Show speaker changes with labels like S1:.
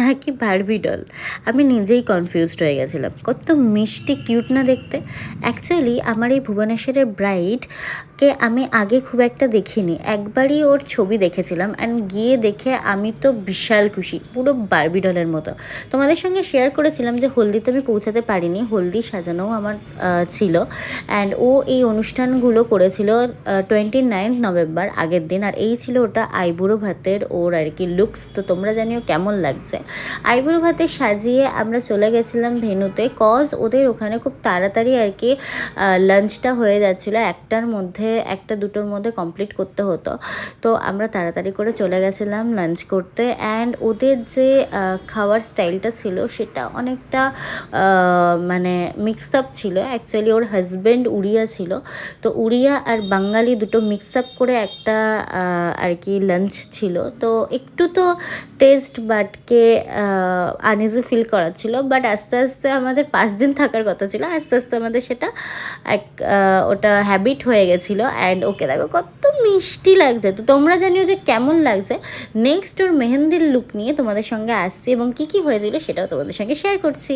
S1: নাকি Barbie doll. আমি নিজেই কনফিউজড হয়ে গেছিলাম। কত মিষ্টি কিউট না দেখতে। অ্যাকচুয়ালি আমার এই ভুবনেশ্বরের ব্রাইডকে আমি আগে খুব একটা দেখিনি, একবারই ওর ছবি দেখেছিলাম অ্যান্ড গিয়ে দেখে আমি তো বিশাল খুশি, পুরো বারবি ডলের মতো। তোমাদের সঙ্গে শেয়ার করেছিলাম যে হলদিতে আমি পৌঁছাতে পারিনি, হলদি সাজানোও আমার ছিল অ্যান্ড ও এই অনুষ্ঠানগুলো করেছিল 29 নভেম্বর আগের দিন, আর এই ছিল ওটা আইবুড়ো ভাতের ওর আর কি লুকস। তো তোমরা জানিও কেমন লাগছে। আইবুড়ো ভাতে সাজিয়ে আমরা চলে গেছিলাম ভেন্যুতে, কজ ওদের ওখানে খুব তাড়াতাড়ি আর কি লাঞ্চটা হয়ে যাচ্ছিলো, একটা দুটোর মধ্যে কমপ্লিট করতে হতো। তো আমরা তাড়াতাড়ি করে চলে গেছিলাম লাঞ্চ করতে অ্যান্ড ওদের যে খাওয়ার স্টাইলটা ছিল সেটা অনেকটা মানে মিক্সড আপ ছিল। অ্যাকচুয়ালি ওর হাজব্যান্ড উড়িয়া ছিল, তো উড়িয়া আর বাঙালি দুটো মিক্স আপ করে একটা আর কি লাঞ্চ ছিল। তো একটু তো টেস্ট বাটকে আনইজি ফিল করাচ্ছিল, বাট আস্তে আস্তে আমাদের 5 দিন থাকার কথা ছিল, আস্তে আস্তে আমাদের সেটা ওটা হ্যাবিট হয়ে গেছিলো। অ্যান্ড ওকে দেখো কত মিষ্টি লাগছে। তো তোমরা জানিও যে কেমন লাগছে। নেক্সট ওর মেহেন্দির লুক নিয়ে তোমাদের সঙ্গে আসছি এবং কী কী হয়েছিল সেটাও তোমাদের সঙ্গে শেয়ার করছি।